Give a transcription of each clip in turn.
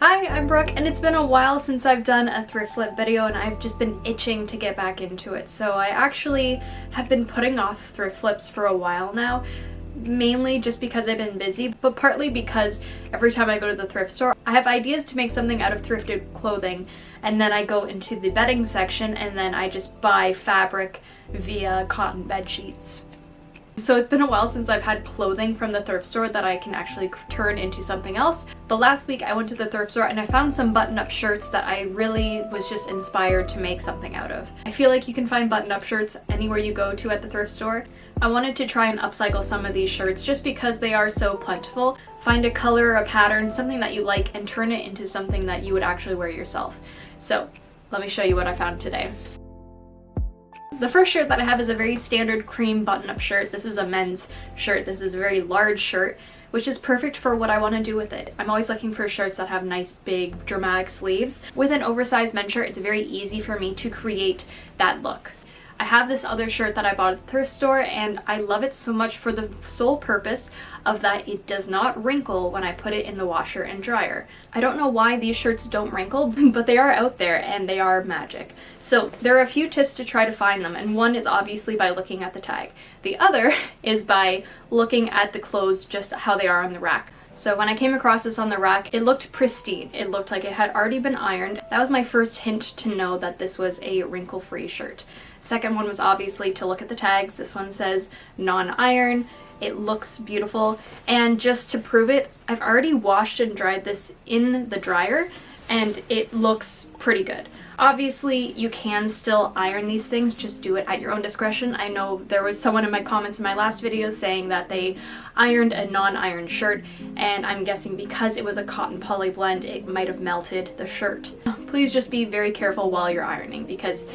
Hi, I'm Brooke, and it's been a while since I've done a thrift flip video and I've just been itching to get back into it. So I actually have been putting off thrift flips for a while now, mainly just because I've been busy, but partly because every time I go to the thrift store, I have ideas to make something out of thrifted clothing, and then I go into the bedding section and then I just buy fabric via cotton bed sheets. So it's been a while since I've had clothing from the thrift store that I can actually turn into something else. But last week I went to the thrift store and I found some button-up shirts that I really was just inspired to make something out of. I feel like you can find button-up shirts anywhere you go to at the thrift store. I wanted to try and upcycle some of these shirts just because they are so plentiful. Find a color, a pattern, something that you like, and turn it into something that you would actually wear yourself. So let me show you what I found today. The first shirt that I have is a very standard cream button-up shirt. This is a men's shirt. This is a very large shirt, which is perfect for what I want to do with it. I'm always looking for shirts that have nice, big, dramatic sleeves. With an oversized men's shirt, it's very easy for me to create that look. I have this other shirt that I bought at the thrift store, and I love it so much for the sole purpose of that it does not wrinkle when I put it in the washer and dryer. I don't know why these shirts don't wrinkle, but they are out there and they are magic. So there are a few tips to try to find them, and one is obviously by looking at the tag. The other is by looking at the clothes just how they are on the rack. So when I came across this on the rack, it looked pristine. It looked like it had already been ironed. That was my first hint to know that this was a wrinkle-free shirt. Second one was obviously to look at the tags. This one says non-iron. It looks beautiful. And just to prove it, I've already washed and dried this in the dryer, and it looks pretty good. Obviously, you can still iron these things, just do it at your own discretion. I know there was someone in my comments in my last video saying that they ironed a non-iron shirt, and I'm guessing because it was a cotton poly blend, it might have melted the shirt. Please just be very careful while you're ironing, because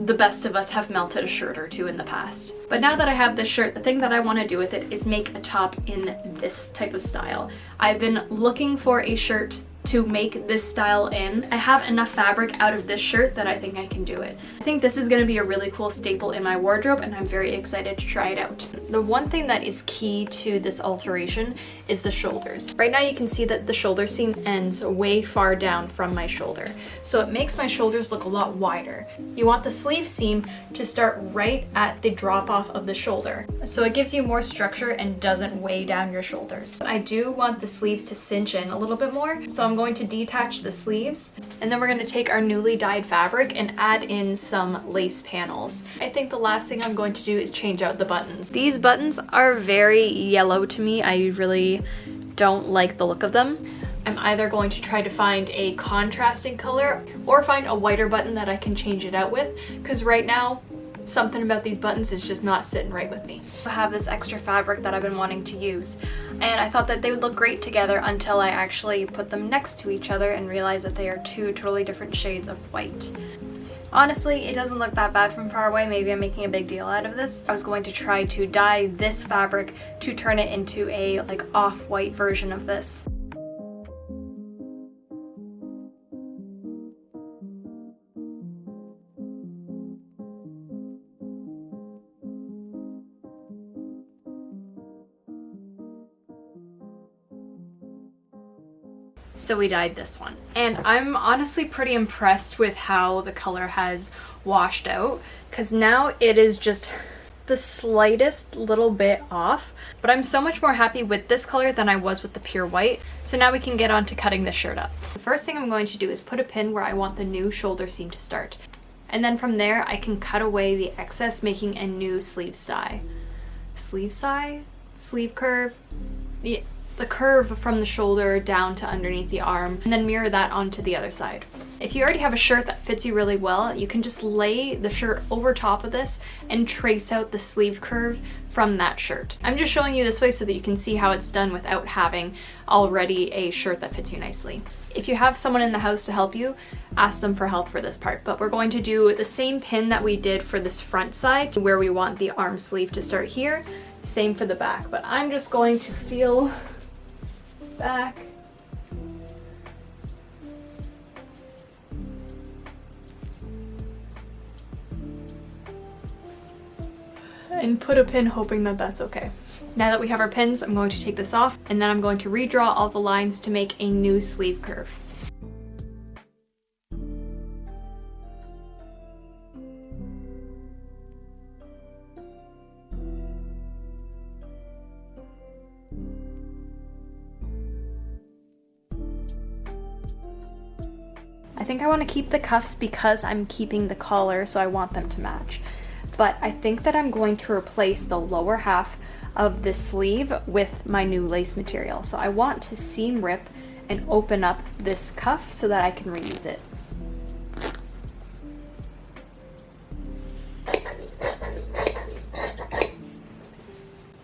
the best of us have melted a shirt or two in the past. But now that I have this shirt, the thing that I want to do with it is make a top in this type of style. I've been looking for a shirt to make this style in. I have enough fabric out of this shirt that I think I can do it. I think this is going to be a really cool staple in my wardrobe, and I'm very excited to try it out. The one thing that is key to this alteration is the shoulders. Right now you can see that the shoulder seam ends way far down from my shoulder, so it makes my shoulders look a lot wider. You want the sleeve seam to start right at the drop off of the shoulder, so it gives you more structure and doesn't weigh down your shoulders. I do want the sleeves to cinch in a little bit more, so I'm going to detach the sleeves, and then we're going to take our newly dyed fabric and add in some lace panels. I think the last thing I'm going to do is change out the buttons. These buttons are very yellow to me. I really don't like the look of them. I'm either going to try to find a contrasting color or find a whiter button that I can change it out with, because right now something about these buttons is just not sitting right with me. I have this extra fabric that I've been wanting to use, and I thought that they would look great together until I actually put them next to each other and realized that they are two totally different shades of white. Honestly, it doesn't look that bad from far away. Maybe I'm making a big deal out of this. I was going to try to dye this fabric to turn it into a like off-white version of this. So we dyed this one, and I'm honestly pretty impressed with how the color has washed out, because now it is just the slightest little bit off, but I'm so much more happy with this color than I was with the pure white. So now we can get on to cutting this shirt up. The first thing I'm going to do is put a pin where I want the new shoulder seam to start, and then from there I can cut away the excess, making a new sleeve side. Sleeve side? Sleeve curve? Yeah. The curve from the shoulder down to underneath the arm, and then mirror that onto the other side. If you already have a shirt that fits you really well, you can just lay the shirt over top of this and trace out the sleeve curve from that shirt. I'm just showing you this way so that you can see how it's done without having already a shirt that fits you nicely. If you have someone in the house to help you, ask them for help for this part, but we're going to do the same pin that we did for this front side, where we want the arm sleeve to start here, same for the back, but I'm just going to feel back. And put a pin hoping that that's okay. Now that we have our pins, I'm going to take this off and then I'm going to redraw all the lines to make a new sleeve curve. I think I want to keep the cuffs because I'm keeping the collar, so I want them to match. But I think that I'm going to replace the lower half of the sleeve with my new lace material. So I want to seam rip and open up this cuff so that I can reuse it.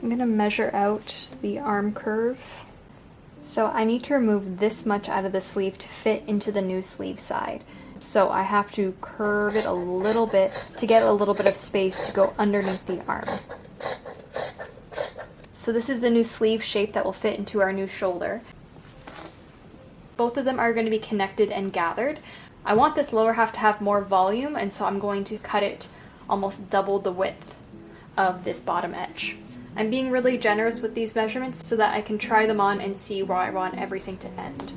I'm going to measure out the arm curve. So I need to remove this much out of the sleeve to fit into the new sleeve side. So I have to curve it a little bit to get a little bit of space to go underneath the arm. So this is the new sleeve shape that will fit into our new shoulder. Both of them are going to be connected and gathered. I want this lower half to have more volume, and so I'm going to cut it almost double the width of this bottom edge. I'm being really generous with these measurements so that I can try them on and see where I want everything to end.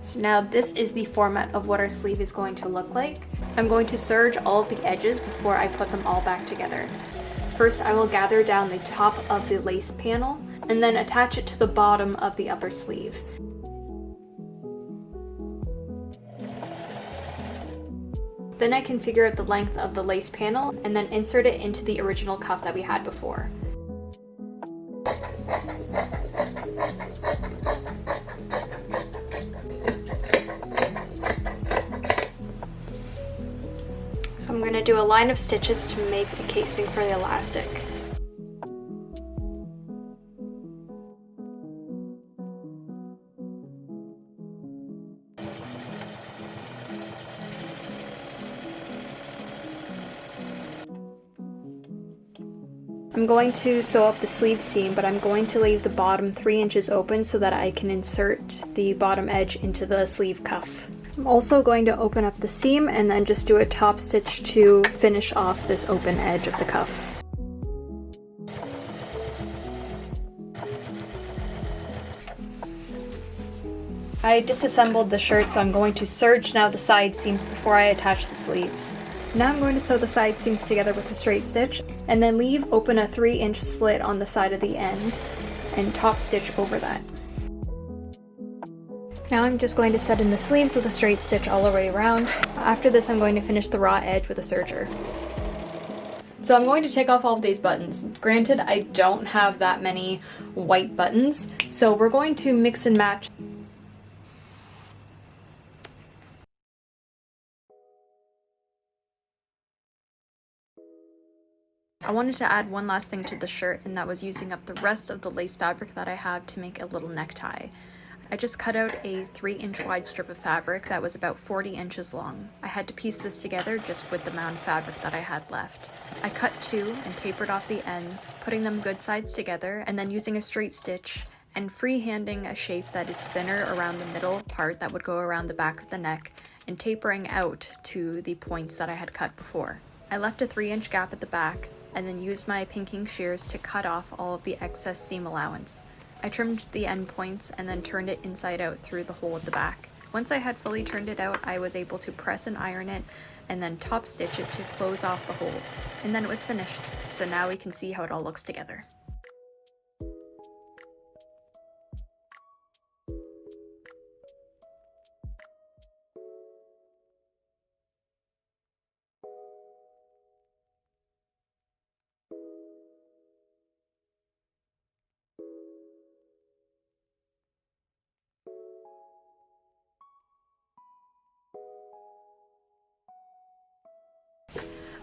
So now this is the format of what our sleeve is going to look like. I'm going to serge all of the edges before I put them all back together. First, I will gather down the top of the lace panel and then attach it to the bottom of the upper sleeve. Then I can figure out the length of the lace panel and then insert it into the original cuff that we had before. So I'm going to do a line of stitches to make the casing for the elastic. I'm going to sew up the sleeve seam, but I'm going to leave the bottom 3 inches open so that I can insert the bottom edge into the sleeve cuff. I'm also going to open up the seam and then just do a top stitch to finish off this open edge of the cuff. I disassembled the shirt, so I'm going to serge now the side seams before I attach the sleeves. Now I'm going to sew the side seams together with a straight stitch and then leave open a 3-inch slit on the side of the end and top stitch over that. Now I'm just going to set in the sleeves with a straight stitch all the way around. After this, I'm going to finish the raw edge with a serger. So I'm going to take off all of these buttons. Granted, I don't have that many white buttons, so we're going to mix and match. I wanted to add one last thing to the shirt, and that was using up the rest of the lace fabric that I had to make a little necktie. I just cut out a 3-inch wide strip of fabric that was about 40 inches long. I had to piece this together just with the amount of fabric that I had left. I cut 2 and tapered off the ends, putting them good sides together, and then using a straight stitch and freehanding a shape that is thinner around the middle part that would go around the back of the neck and tapering out to the points that I had cut before. I left a 3-inch gap at the back and then used my pinking shears to cut off all of the excess seam allowance. I trimmed the end points and then turned it inside out through the hole at the back. Once I had fully turned it out, I was able to press and iron it and then top stitch it to close off the hole. And then it was finished. So now we can see how it all looks together.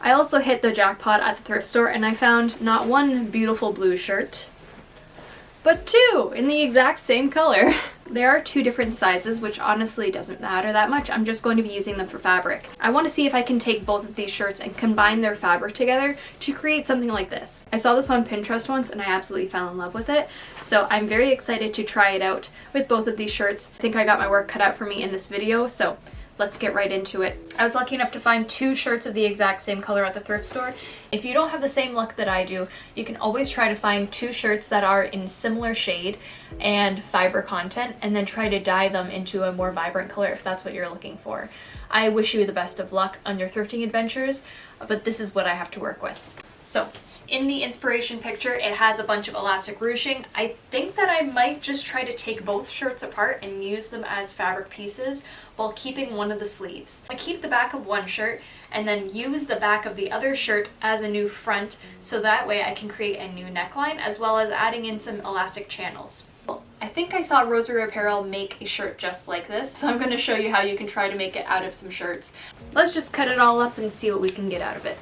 I also hit the jackpot at the thrift store and I found not one beautiful blue shirt, but 2 in the exact same color. There are two different sizes, which honestly doesn't matter that much. I'm just going to be using them for fabric. I want to see if I can take both of these shirts and combine their fabric together to create something like this. I saw this on Pinterest once and I absolutely fell in love with it. So I'm very excited to try it out with both of these shirts. I think I got my work cut out for me in this video, so let's get right into it. I was lucky enough to find 2 shirts of the exact same color at the thrift store. If you don't have the same luck that I do, you can always try to find 2 shirts that are in similar shade and fiber content, and then try to dye them into a more vibrant color if that's what you're looking for. I wish you the best of luck on your thrifting adventures, but this is what I have to work with. So, in the inspiration picture, it has a bunch of elastic ruching. I think that I might just try to take both shirts apart and use them as fabric pieces while keeping one of the sleeves. I keep the back of one shirt and then use the back of the other shirt as a new front, so that way I can create a new neckline as well as adding in some elastic channels. I think I saw Rosary Apparel make a shirt just like this, so I'm going to show you how you can try to make it out of some shirts. Let's just cut it all up and see what we can get out of it.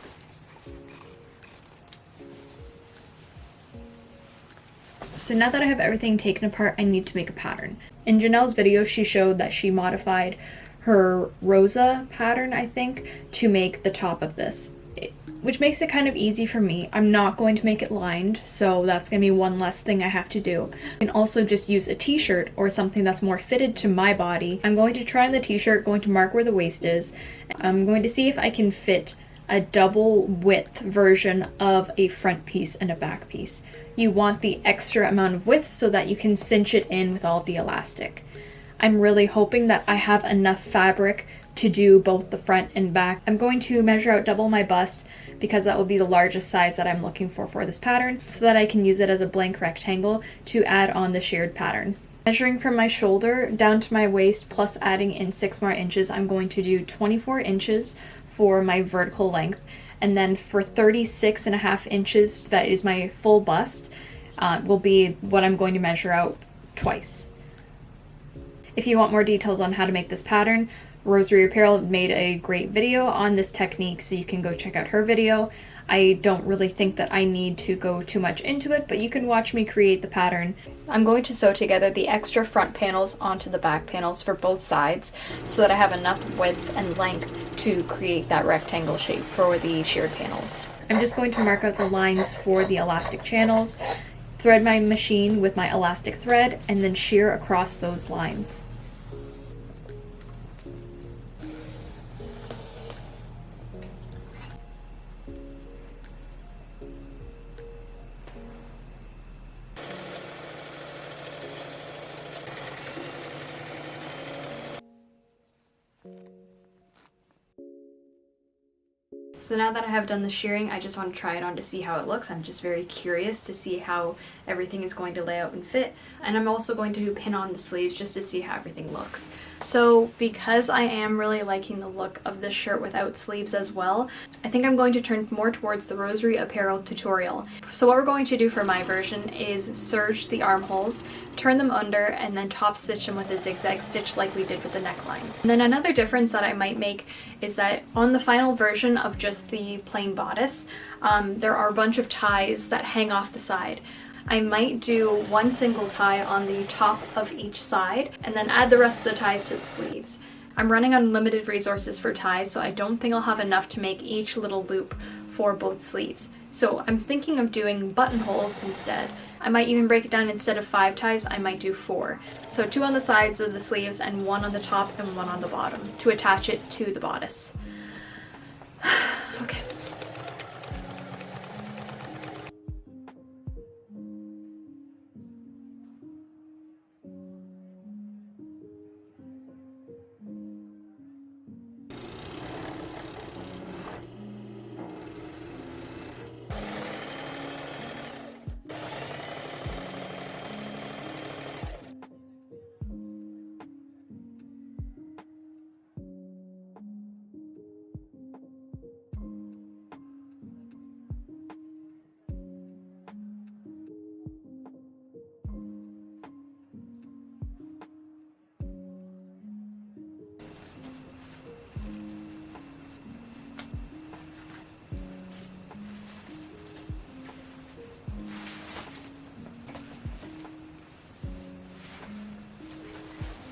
So now that I have everything taken apart, I need to make a pattern. In Janelle's video, she showed that she modified her Rosa pattern, I think, to make the top of this, which makes it kind of easy for me. I'm not going to make it lined, so that's going to be one less thing I have to do. I can also just use a t-shirt or something that's more fitted to my body. I'm going to try on the t-shirt, going to mark where the waist is. I'm going to see if I can fit a double width version of a front piece and a back piece. You want the extra amount of width so that you can cinch it in with all of the elastic. I'm really hoping that I have enough fabric to do both the front and back. I'm going to measure out double my bust because that will be the largest size that I'm looking for this pattern, so that I can use it as a blank rectangle to add on the shared pattern. Measuring from my shoulder down to my waist plus adding in 6 more inches, I'm going to do 24 inches for my vertical length, and then for 36.5 inches, that is my full bust, will be what I'm going to measure out twice. If you want more details on how to make this pattern, Rosary Apparel made a great video on this technique, so you can go check out her video. I don't really think that I need to go too much into it, but you can watch me create the pattern. I'm going to sew together the extra front panels onto the back panels for both sides so that I have enough width and length to create that rectangle shape for the sheared panels. I'm just going to mark out the lines for the elastic channels, thread my machine with my elastic thread, and then shear across those lines. So now that I have done the shearing, I just want to try it on to see how it looks. I'm just very curious to see how everything is going to lay out and fit. And I'm also going to pin on the sleeves just to see how everything looks. So because I am really liking the look of this shirt without sleeves as well, I think I'm going to turn more towards the Rosary Apparel tutorial. So what we're going to do for my version is serge the armholes, turn them under, and then top stitch them with a zigzag stitch like we did with the neckline. And then another difference that I might make is that on the final version of just the plain bodice, there are a bunch of ties that hang off the side. I might do one single tie on the top of each side and then add the rest of the ties to the sleeves. I'm running on limited resources for ties, so I don't think I'll have enough to make each little loop for both sleeves. So I'm thinking of doing buttonholes instead. I might even break it down, instead of 5 ties, I might do 4. So 2 on the sides of the sleeves and 1 on the top and 1 on the bottom to attach it to the bodice. Okay.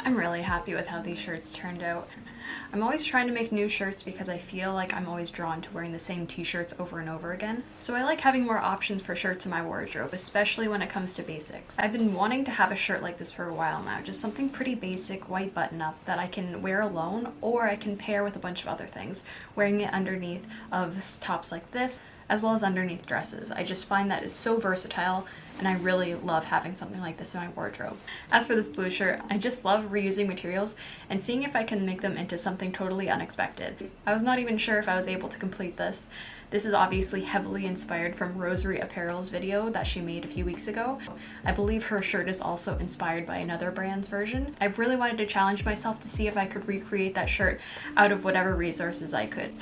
I'm really happy with how these shirts turned out. I'm always trying to make new shirts because I feel like I'm always drawn to wearing the same t-shirts over and over again. So I like having more options for shirts in my wardrobe, especially when it comes to basics. I've been wanting to have a shirt like this for a while now, just something pretty basic, white button-up that I can wear alone, or I can pair with a bunch of other things, wearing it underneath of tops like this, as well as underneath dresses. I just find that it's so versatile, and I really love having something like this in my wardrobe. As for this blue shirt, I just love reusing materials and seeing if I can make them into something totally unexpected. I was not even sure if I was able to complete this. This is obviously heavily inspired from Rosary Apparel's video that she made a few weeks ago. I believe her shirt is also inspired by another brand's version. I really wanted to challenge myself to see if I could recreate that shirt out of whatever resources I could.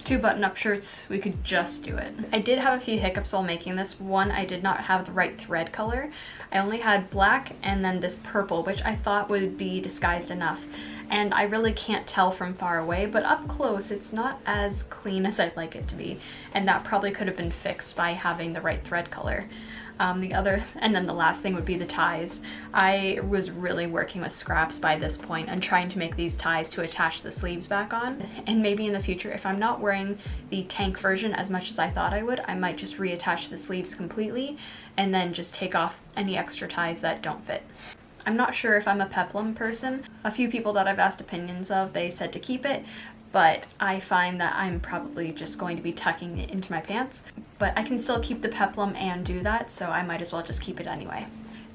2 button-up shirts, we could just do it. I did have a few hiccups while making this. One, I did not have the right thread color. I only had black and then this purple, which I thought would be disguised enough. And I really can't tell from far away, but up close it's not as clean as I'd like it to be, and that probably could have been fixed by having the right thread color. And then the last thing would be the ties. I was really working with scraps by this point and trying to make these ties to attach the sleeves back on. And maybe in the future, if I'm not wearing the tank version as much as I thought I would, I might just reattach the sleeves completely and then just take off any extra ties that don't fit. I'm not sure if I'm a peplum person. A few people that I've asked opinions of, they said to keep it, but I find that I'm probably just going to be tucking it into my pants. But I can still keep the peplum and do that, so I might as well just keep it anyway.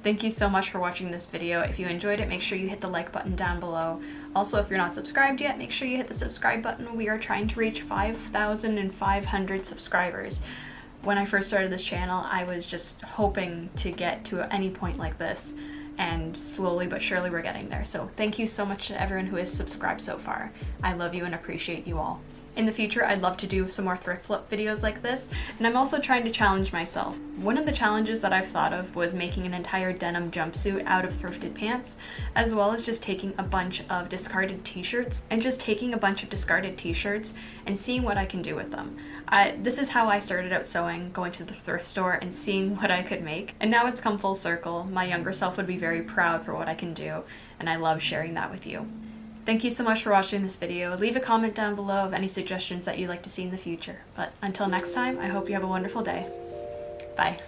Thank you so much for watching this video. If you enjoyed it, make sure you hit the like button down below. Also, if you're not subscribed yet, make sure you hit the subscribe button. We are trying to reach 5,500 subscribers. When I first started this channel, I was just hoping to get to any point like this, and slowly but surely we're getting there. So thank you so much to everyone who has subscribed so far. I love you and appreciate you all. In the future, I'd love to do some more thrift flip videos like this, and I'm also trying to challenge myself. One of the challenges that I've thought of was making an entire denim jumpsuit out of thrifted pants, as well as just taking a bunch of discarded t-shirts and seeing what I can do with them. This is how I started out sewing, going to the thrift store and seeing what I could make. And now it's come full circle. My younger self would be very proud for what I can do, and I love sharing that with you. Thank you so much for watching this video. Leave a comment down below of any suggestions that you'd like to see in the future. But until next time, I hope you have a wonderful day. Bye.